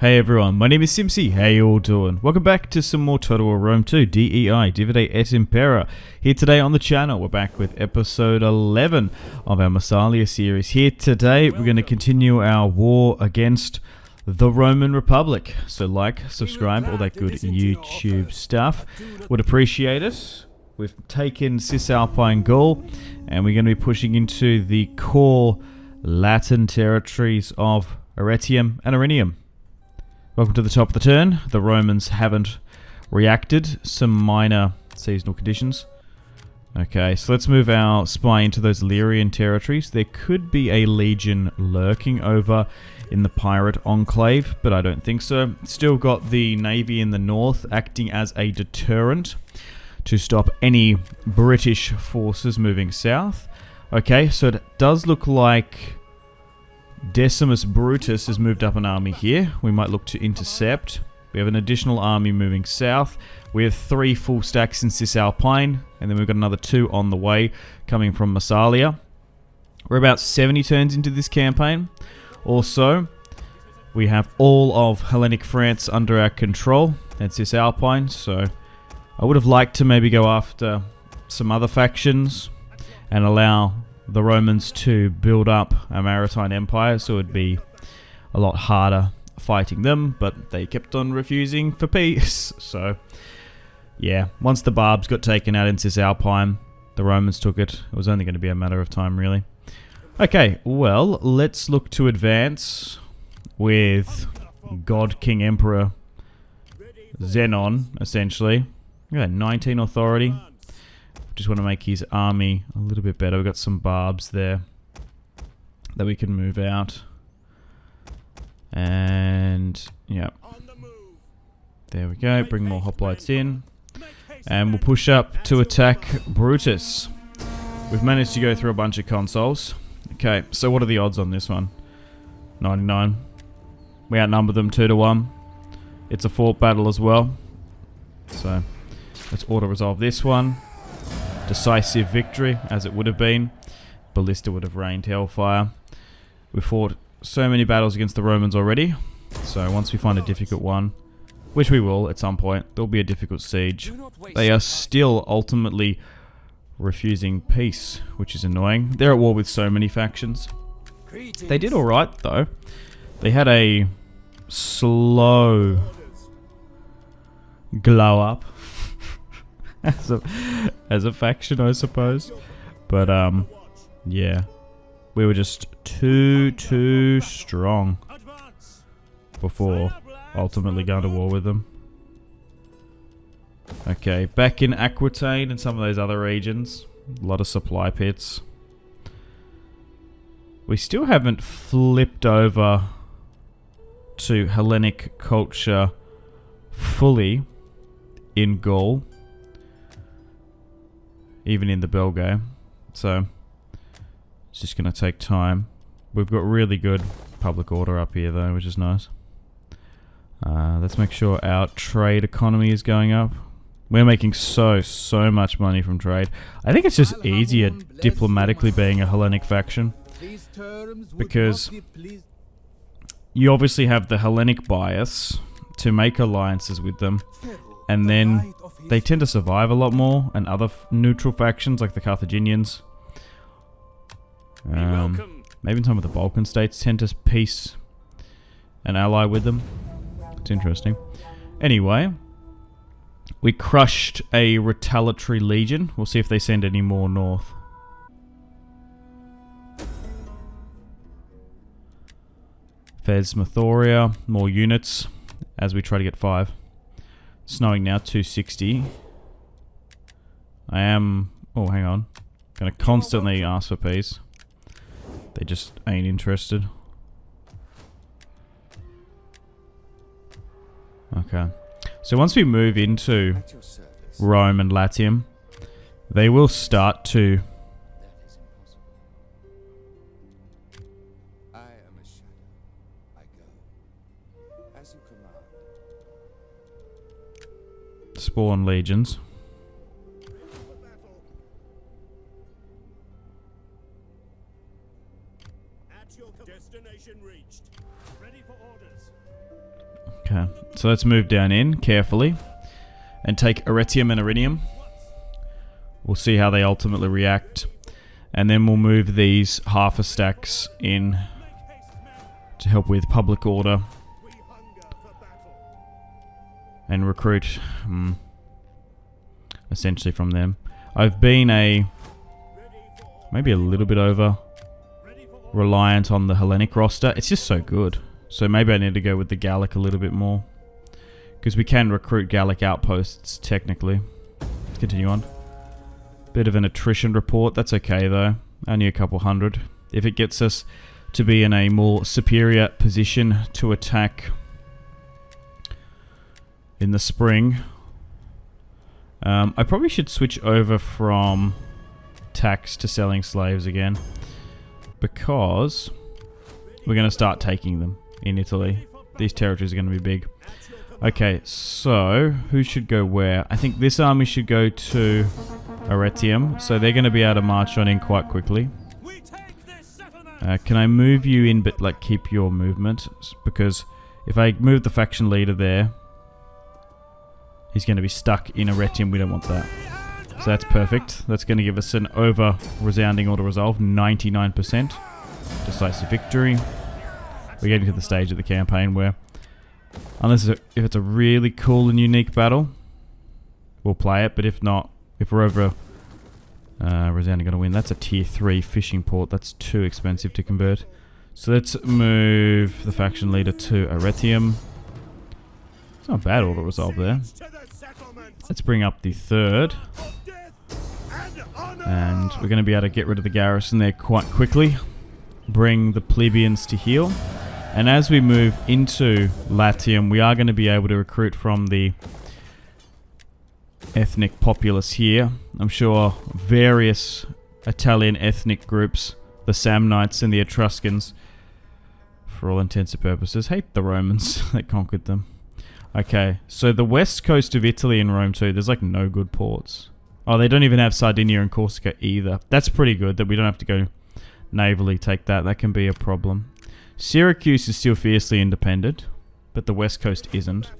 Hey everyone, my name is Simpzy. How you all doing? Welcome back to some more Total War Rome 2 DEI, Divide et Impera. Here today on the channel, we're back with episode 11 of our Massilia series. Here today, we're going to continue our war against the Roman Republic. So like, subscribe, all that good YouTube stuff. Would appreciate it. We've taken Cisalpine Gaul, and we're going to be pushing into the core Latin territories of Arretium and Arrhenium. Welcome to the top of the turn. The Romans haven't reacted. Some minor seasonal conditions. Okay, so let's move our spy into those Illyrian territories. There could be a legion lurking over in the pirate enclave, but I don't think so. Still got the navy in the north acting as a deterrent to stop any British forces moving south. Okay, so it does look like Decimus Brutus has moved up an army here. We might look to intercept. We have an additional army moving south. We have 3 full stacks in Cisalpine, and then we've got another 2 on the way coming from Massilia. We're about 70 turns into this campaign. Also, we have all of Hellenic France under our control at Cisalpine, so I would have liked to maybe go after some other factions and allow the Romans to build up a maritime empire, so it'd be a lot harder fighting them, but they kept on refusing for peace. So yeah, once the Barbs got taken out in Cisalpine, the Romans took it. It was only going to be a matter of time, really. Okay, well, let's look to advance with God King Emperor Zenon, essentially. We got 19 authority. Just want to make his army a little bit better. We've got some barbs there that we can move out. And, yeah. There we go. Bring more hoplites in. And we'll push up to attack Brutus. We've managed to go through a bunch of consoles. Okay, so what are the odds on this one? 99. We outnumber them 2-1. It's a fort battle as well. So, let's auto-resolve this one. Decisive victory, as it would have been. Ballista would have rained hellfire. We fought so many battles against the Romans already, so once we find a difficult one, which we will at some point, there'll be a difficult siege. They are still ultimately refusing peace, which is annoying. They're at war with so many factions. They did alright though. They had a slow glow up as a faction, I suppose, but yeah, we were just too strong before ultimately going to war with them. Okay, back in Aquitaine and some of those other regions, a lot of supply pits. We still haven't flipped over to Hellenic culture fully in Gaul, even in the Belgae, so it's just going to take time. We've got really good public order up here though, which is nice. Let's make sure our trade economy is going up. We're making so much money from trade. I think it's just easier diplomatically being a Hellenic faction, because you obviously have the Hellenic bias to make alliances with them, and then they tend to survive a lot more, and other neutral factions like the Carthaginians, maybe some of the Balkan states tend to peace and ally with them. It's interesting. Anyway, we crushed a retaliatory legion. We'll see if they send any more north. Fez Mathoria, more units as we try to get 5. Snowing now, 260. I am... oh, hang on. Gonna constantly ask for peace. They just ain't interested. Okay. So once we move into Rome and Latium, they will start to... spawn legions. Destination reached. Ready for orders. Okay, so let's move down in carefully and take Arretium and Iridium. We'll see how they ultimately react. And then we'll move these half a stacks in to help with public order and recruit essentially from them. I've been maybe a little bit over reliant on the Hellenic roster. It's just so good. So maybe I need to go with the Gallic a little bit more, because we can recruit Gallic outposts technically. Let's continue on. Bit of an attrition report. That's okay though. Only a couple hundred. If it gets us to be in a more superior position to attack in the spring. I probably should switch over from tax to selling slaves again, because we're going to start taking them in Italy. These territories are going to be big. Okay, so who should go where? I think this army should go to Arretium, so they're going to be able to march on in quite quickly. Can I move you in but like keep your movement? Because if I move the faction leader there, he's going to be stuck in Arretium. We don't want that. So that's perfect. That's going to give us an over-resounding auto-resolve, 99%. Decisive victory. We're getting to the stage of the campaign where, if it's a really cool and unique battle, we'll play it. But if not, if we're over resounding going to win. That's a tier 3 fishing port. That's too expensive to convert. So let's move the faction leader to Arretium. It's not a bad auto-resolve there. Let's bring up the third. And we're going to be able to get rid of the garrison there quite quickly. Bring the plebeians to heal. And as we move into Latium, we are going to be able to recruit from the ethnic populace here. I'm sure various Italian ethnic groups, the Samnites and the Etruscans, for all intents and purposes, hate the Romans that conquered them. Okay, so the west coast of Italy in Rome too, there's like no good ports. Oh, they don't even have Sardinia and Corsica either. That's pretty good that we don't have to go navally take that. That can be a problem. Syracuse is still fiercely independent, but the west coast isn't.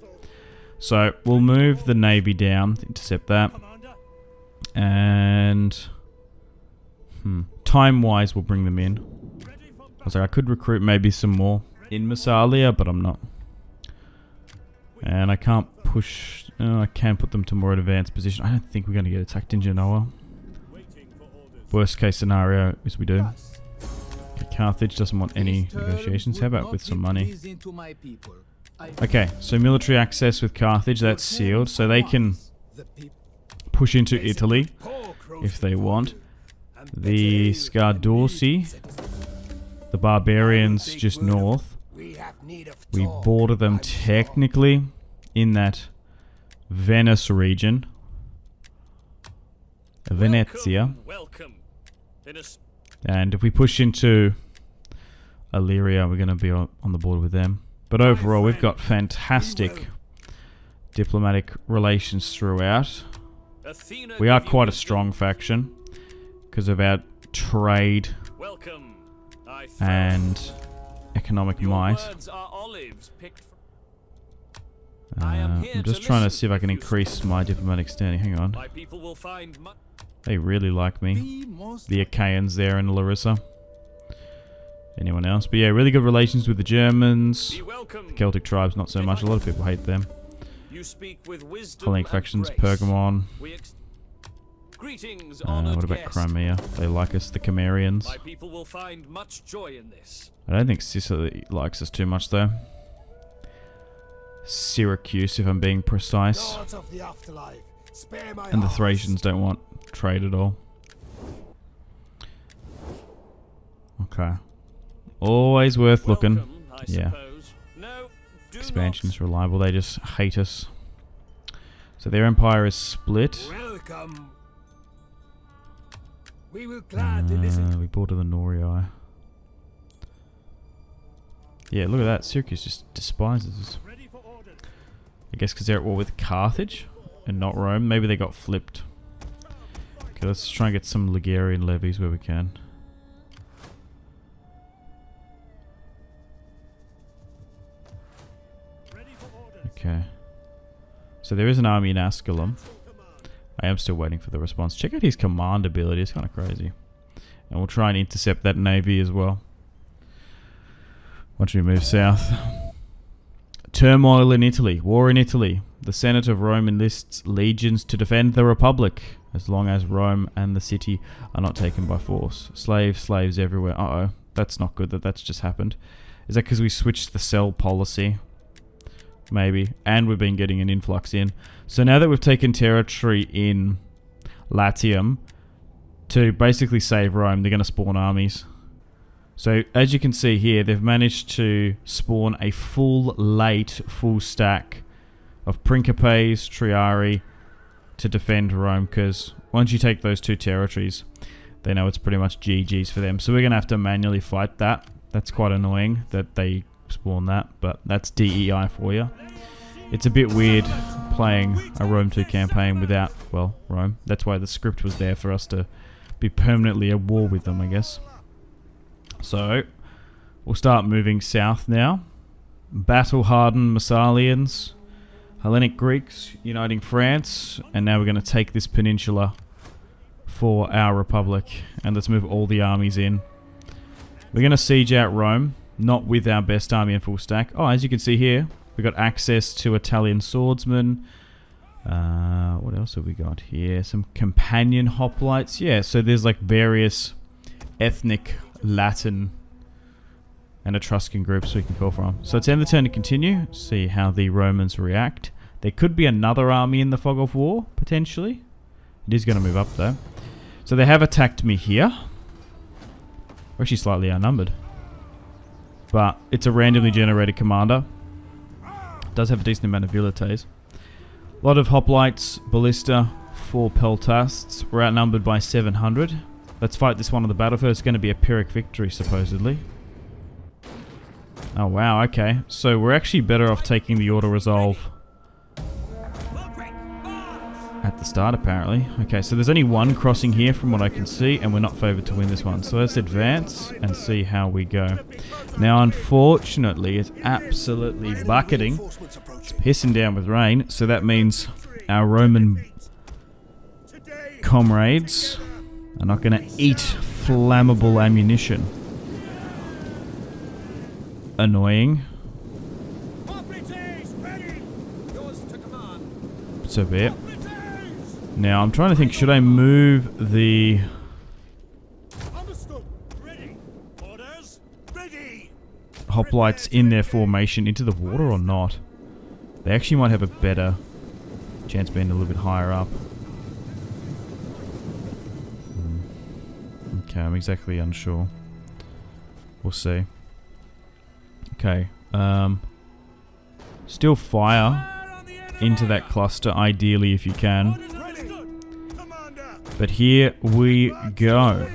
So we'll move the navy down, intercept that. And time-wise, we'll bring them in. I was like, I could recruit maybe some more in Massilia, but I'm not. And I can't push... I can put them to more advanced position. I don't think we're going to get attacked in Genoa. Worst case scenario is we do. Okay, Carthage doesn't want any negotiations. How about with some money? Okay, so military access with Carthage, that's sealed. So they can push into Italy if they want. The Scardorsi, the barbarians just north. We border them technically in that Venice region. Venezia. And if we push into Illyria, we're going to be on the border with them. But overall, we've got fantastic diplomatic relations throughout. We are quite a strong faction because of our trade and economic might. I'm just trying to see if I can increase my diplomatic standing. Hang on. They really like me. The Achaeans there in Larissa. Anyone else? But yeah, really good relations with the Germans. The Celtic tribes, not so much. A lot of people hate them. Hellenic factions, Pergamon. What about Crimea? They like us, the Cimmerians. I don't think Sicily likes us too much though. Syracuse, if I'm being precise. And the Thracians don't want trade at all. Okay. Always worth looking. Yeah. Expansion is reliable. They just hate us. So their empire is split. We border the Norii. Yeah, look at that. Syracuse just despises us. I guess because they're at war with Carthage and not Rome. Maybe they got flipped. Okay, let's try and get some Ligurian levies where we can. Okay. So there is an army in Asculum. I am still waiting for the response. Check out his command ability. It's kind of crazy. And we'll try and intercept that navy as well. Once we move south. Turmoil in Italy. War in Italy. The Senate of Rome enlists legions to defend the Republic, as long as Rome and the city are not taken by force. Slaves everywhere. Uh-oh. That's not good that that's just happened. Is that because we switched the sell policy? Maybe. And we've been getting an influx in. So now that we've taken territory in Latium, to basically save Rome, they're going to spawn armies. So as you can see here, they've managed to spawn a full stack of Principes, Triari to defend Rome, because once you take those two territories, they know it's pretty much GG's for them. So we're going to have to manually fight that. That's quite annoying that they spawn that, but that's DEI for you. It's a bit weird playing a Rome 2 campaign without, well, Rome. That's why the script was there, for us to be permanently at war with them, I guess. So we'll start moving south now. Battle-hardened Massilians, Hellenic Greeks uniting France, and now we're going to take this peninsula for our republic. And let's move all the armies in. We're going to siege out Rome, not with our best army in full stack. Oh, as you can see here, we got access to Italian swordsmen. What else have we got here? Some companion hoplites. Yeah, so there's like various ethnic Latin and Etruscan groups we can call from. So let's end the turn to continue. See how the Romans react. There could be another army in the fog of war, potentially. It is going to move up though. So they have attacked me here. We're actually slightly outnumbered. But it's a randomly generated commander. Does have a decent amount of vilites. A lot of hoplites, ballista, 4 peltasts. We're outnumbered by 700. Let's fight this one on the battlefield. It's going to be a Pyrrhic victory, supposedly. Oh, wow, okay. So we're actually better off taking the auto-resolve at the start, apparently. Okay, so there's only one crossing here from what I can see, and we're not favoured to win this one. So let's advance and see how we go. Now, unfortunately, it's absolutely bucketing. It's pissing down with rain, so that means our Roman comrades are not going to eat flammable ammunition. Annoying. So be it. Now, I'm trying to think, should I move the hoplites in their formation into the water or not? They actually might have a better chance being a little bit higher up. Okay, I'm exactly unsure. We'll see. Okay, still fire into that cluster, ideally, if you can. But here we go.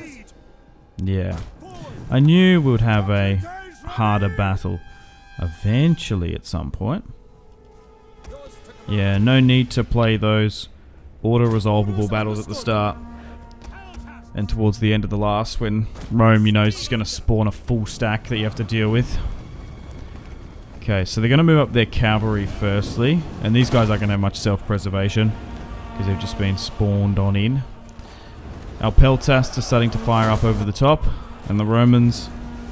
Yeah. I knew we would have a harder battle eventually at some point. Yeah, no need to play those auto-resolvable battles at the start. And towards the end of the last, when Rome, you know, is just going to spawn a full stack that you have to deal with. Okay, so they're going to move up their cavalry firstly. And these guys aren't going to have much self-preservation, because they've just been spawned on in. Our peltasts are starting to fire up over the top. And the Romans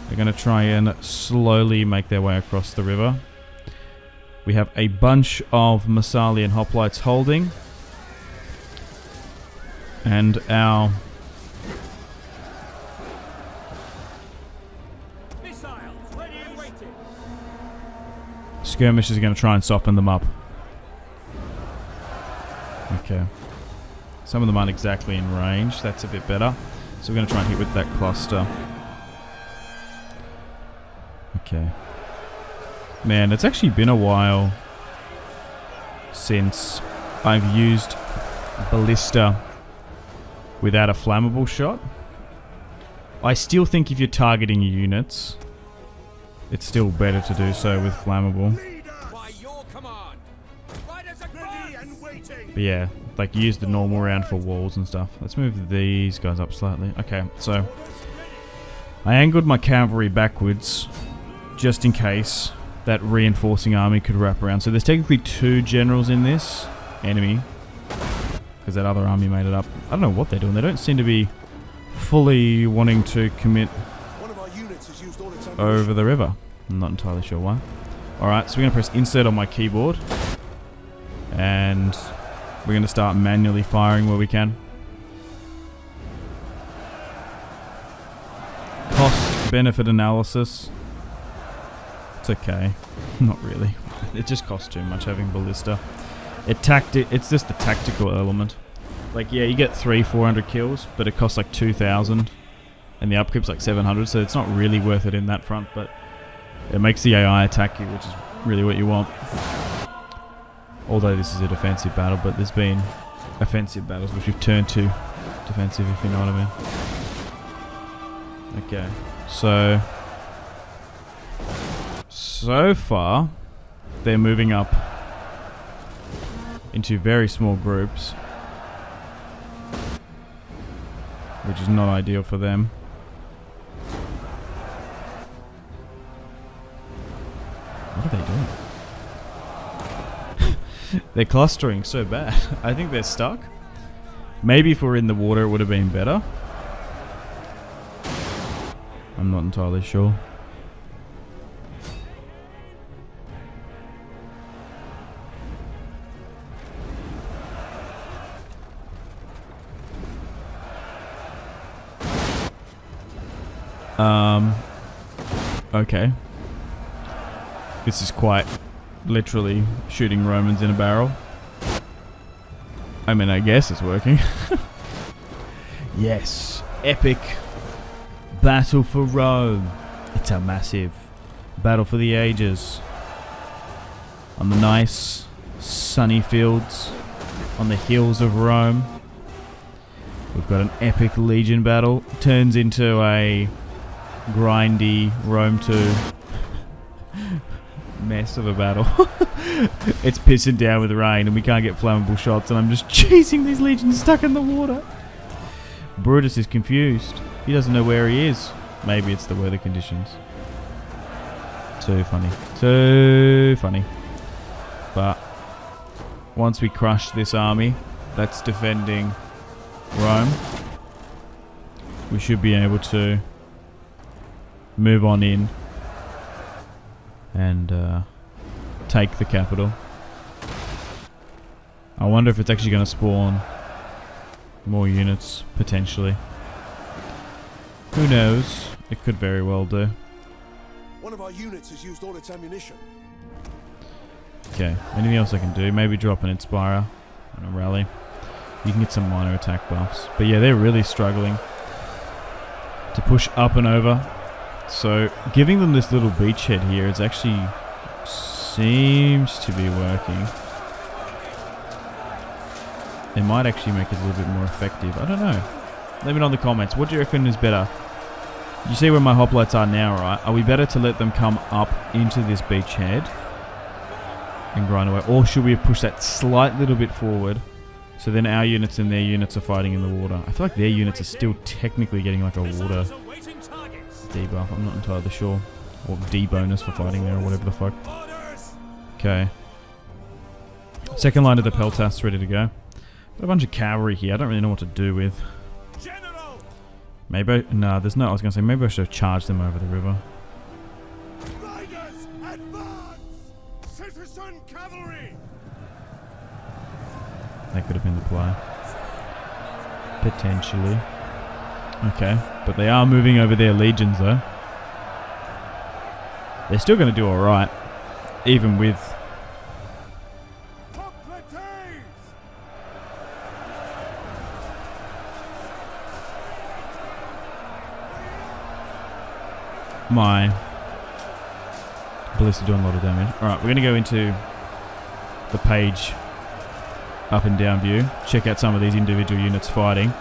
are going to try and slowly make their way across the river. We have a bunch of Massilian hoplites holding. And our skirmishers are going to try and soften them up. Okay. Some of them aren't exactly in range. That's a bit better. So we're going to try and hit with that cluster. Okay. Man, it's actually been a while since I've used ballista without a flammable shot. I still think if you're targeting your units, it's still better to do so with flammable. But yeah, like use the normal round for walls and stuff. Let's move these guys up slightly. Okay, so I angled my cavalry backwards just in case that reinforcing army could wrap around. So there's technically 2 generals in this enemy, because that other army made it up. I don't know what they're doing. They don't seem to be fully wanting to commit over the river. I'm not entirely sure why. Alright, so we're going to press insert on my keyboard. And we're going to start manually firing where we can. Cost benefit analysis. It's okay. Not really. It just costs too much having ballista. It's just the tactical element. Like, yeah, you get 400 kills, but it costs like 2,000. And the upkeep's like 700, so it's not really worth it in that front, but it makes the AI attack you, which is really what you want. Although this is a defensive battle, but there's been offensive battles which we've turned to defensive, if you know what I mean. Okay, so far they're moving up into very small groups, which is not ideal for them. What are they doing? They're clustering so bad. I think they're stuck. Maybe if we were in the water it would have been better. I'm not entirely sure. Okay. This is quite literally shooting Romans in a barrel. I mean, I guess it's working. Yes, epic battle for Rome. It's a massive battle for the ages. On the nice sunny fields on the hills of Rome. We've got an epic legion battle. Turns into a grindy Rome 2 mess of a battle. It's pissing down with rain and we can't get flammable shots, and I'm just chasing these legions stuck in the water. Brutus is confused. He doesn't know where he is. Maybe it's the weather conditions. Too funny. Too funny. But once we crush this army that's defending Rome, we should be able to move on in and take the capital. I wonder if it's actually going to spawn more units, potentially. Who knows? It could very well do. One of our units has used all its ammunition. Okay, anything else I can do? Maybe drop an Inspire and a rally. You can get some minor attack buffs. But yeah, they're really struggling to push up and over. So giving them this little beachhead here, it actually seems to be working. It might actually make it a little bit more effective. I don't know. Let me know in the comments. What do you reckon is better? You see where my hoplites are now, right? Are we better to let them come up into this beachhead and grind away? Or should we push that slight little bit forward so then our units and their units are fighting in the water? I feel like their units are still technically getting like a water debuff. I'm not entirely sure. Or D bonus for fighting there or whatever the fuck. Okay. Second line of the Peltas ready to go. Got a bunch of cavalry here. I don't really know what to do with. Maybe... No, there's no... I was going to say, maybe I should have charged them over the river. Riders, advance! Citizen cavalry! That could have been the play. Potentially. Okay, but they are moving over their legions though. They're still going to do alright, even with... my ballista doing a lot of damage. Alright, we're going to go into the page up and down view. Check out some of these individual units fighting.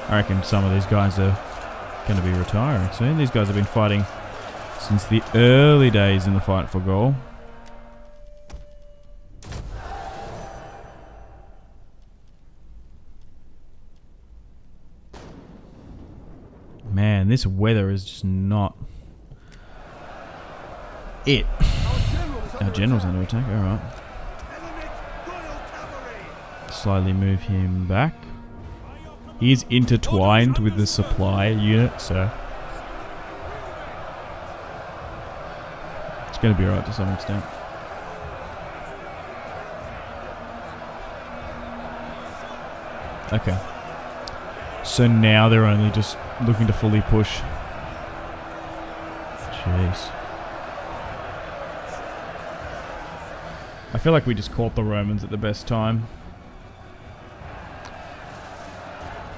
I reckon some of these guys are going to be retiring soon. These guys have been fighting since the early days in the fight for Gaul. Man, And this weather is just not it. Our general's under attack, alright. Slightly move him back. He is intertwined with the supply unit, so it's going to be alright to some extent. Okay. So now they're only just looking to fully push. Jeez. I feel like we just caught the Romans at the best time.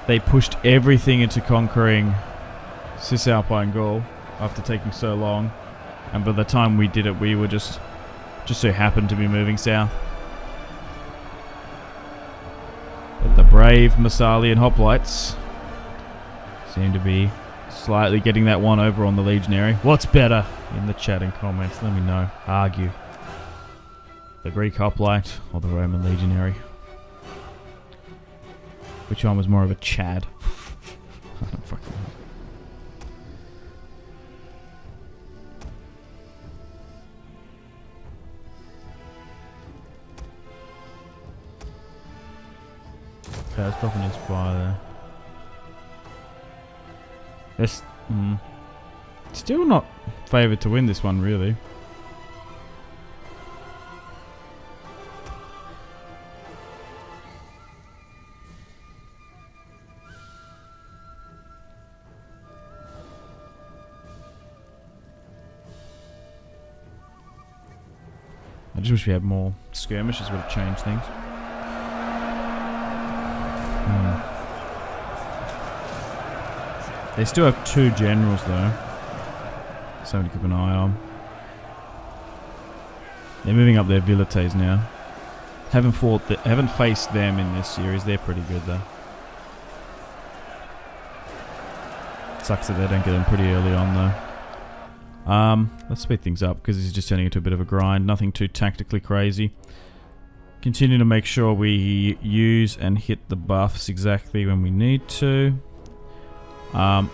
They pushed everything into conquering Cisalpine Gaul after taking so long. And by the time we did it, we were just so happened to be moving south. But the brave Massilian hoplites seem to be slightly getting that one over on the legionary. What's better? In the chat and comments, let me know. Argue. The Greek hoplite or the Roman legionary? Which one was more of a Chad? I don't fucking know. Okay, let's pop an Inspire there. It's still not favoured to win this one, really. I just wish we had more skirmishes, would have changed things. They still have 2 generals though. Something to keep an eye on. They're moving up their Vilites now. Haven't faced them in this series. They're pretty good though. Sucks that they don't get them pretty early on though. Let's speed things up because this is just turning into a bit of a grind. Nothing too tactically crazy. Continue to make sure we use and hit the buffs exactly when we need to.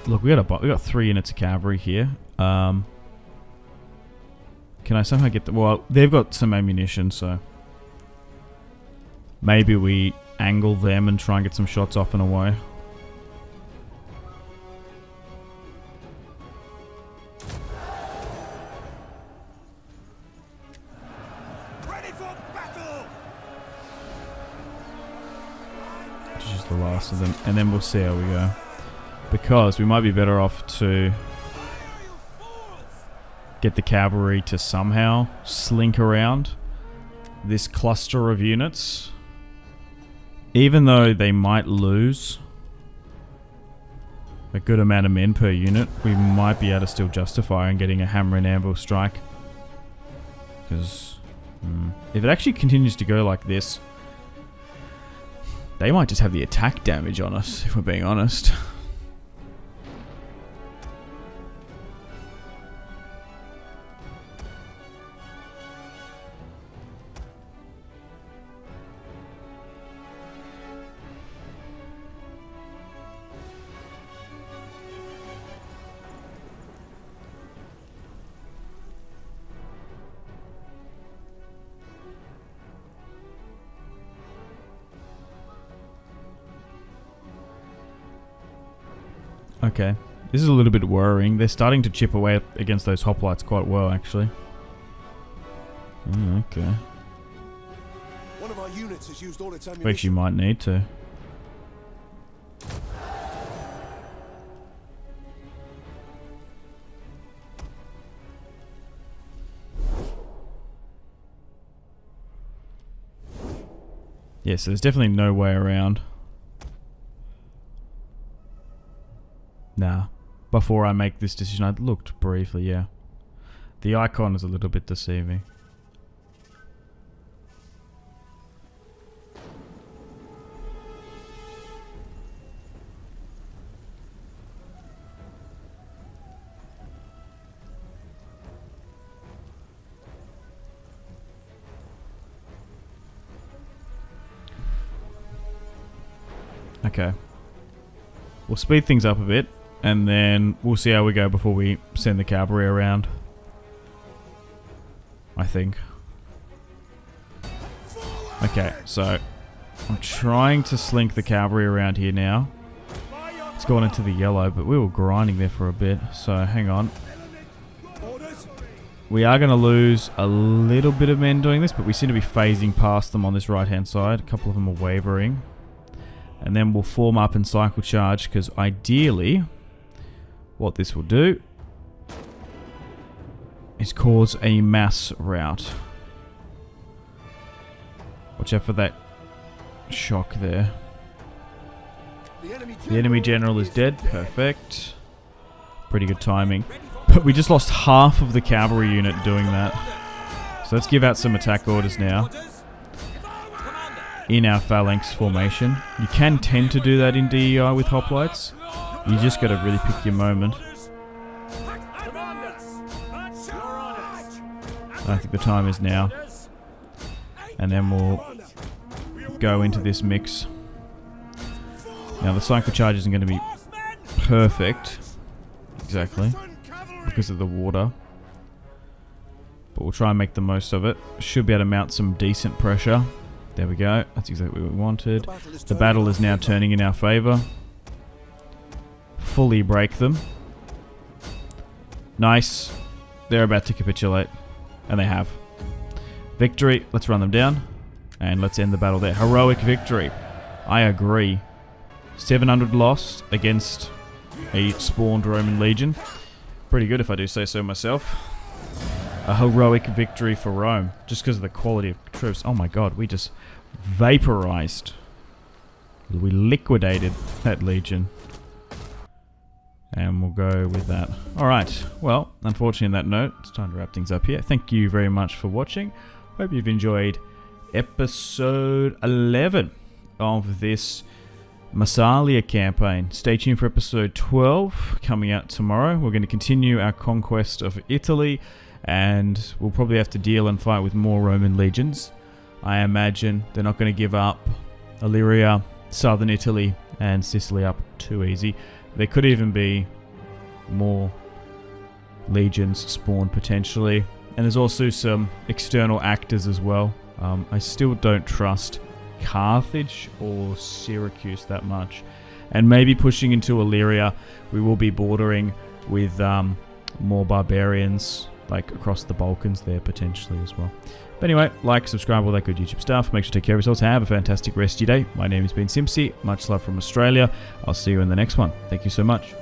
Look, we got 3 units of cavalry here. Can I somehow get the... Well, they've got some ammunition, so... Maybe we angle them and try and get some shots off and away. Ready for battle! Just the last of them, and then we'll see how we go. Because we might be better off to get the cavalry to somehow slink around this cluster of units. Even though they might lose a good amount of men per unit, we might be able to still justify and getting a hammer and anvil strike. Because if it actually continues to go like this, they might just have the attack damage on us, if we're being honest. Okay, this is a little bit worrying. They're starting to chip away against those hoplites quite well, actually. Okay. One of our units has used all its ammunition. We actually might need to. Yeah, so there's definitely no way around. Nah. Before I make this decision, I looked briefly, yeah. The icon is a little bit deceiving. Okay. We'll speed things up a bit. and then we'll see how we go before we send the cavalry around. I think. Okay, so I'm trying to slink the cavalry around here now. It's gone into the yellow, but we were grinding there for a bit, so hang on. We are going to lose a little bit of men doing this, but we seem to be phasing past them on this right-hand side. A couple of them are wavering. And then we'll form up and cycle charge, because ideally, what this will do is cause a mass rout. Watch out for that shock there. The enemy general is dead. Perfect. Pretty good timing. But we just lost half of the cavalry unit doing that. So let's give out some attack orders now. In our phalanx formation. You can tend to do that in DEI with hoplites. You just got to really pick your moment. I think the time is now. And then we'll go into this mix. Now the cycle charge isn't going to be perfect. Exactly. Because of the water. But we'll try and make the most of it. Should be able to mount some decent pressure. There we go. That's exactly what we wanted. The battle is now turning in our favour. Fully break them. Nice. They're about to capitulate. And they have. Victory. Let's run them down. And let's end the battle there. Heroic victory. I agree. 700 lost against a spawned Roman legion. Pretty good if I do say so myself. A heroic victory for Rome. Just because of the quality of troops. Oh my god, we just vaporized. We liquidated that legion. And we'll go with that. Alright, well, unfortunately on that note, it's time to wrap things up here. Thank you very much for watching. Hope you've enjoyed episode 11 of this Massilia campaign. Stay tuned for episode 12 coming out tomorrow. We're going to continue our conquest of Italy, and we'll probably have to deal and fight with more Roman legions. I imagine they're not going to give up Illyria, southern Italy, and Sicily up too easy. There could even be more legions spawned potentially, and there's also some external actors as well. I still don't trust Carthage or Syracuse that much, and maybe pushing into Illyria we will be bordering with more barbarians like across the Balkans there potentially as well. But anyway, like, subscribe, all that good YouTube stuff. Make sure to take care of yourselves. Have a fantastic rest of your day. My name has been Simpzy. Much love from Australia. I'll see you in the next one. Thank you so much.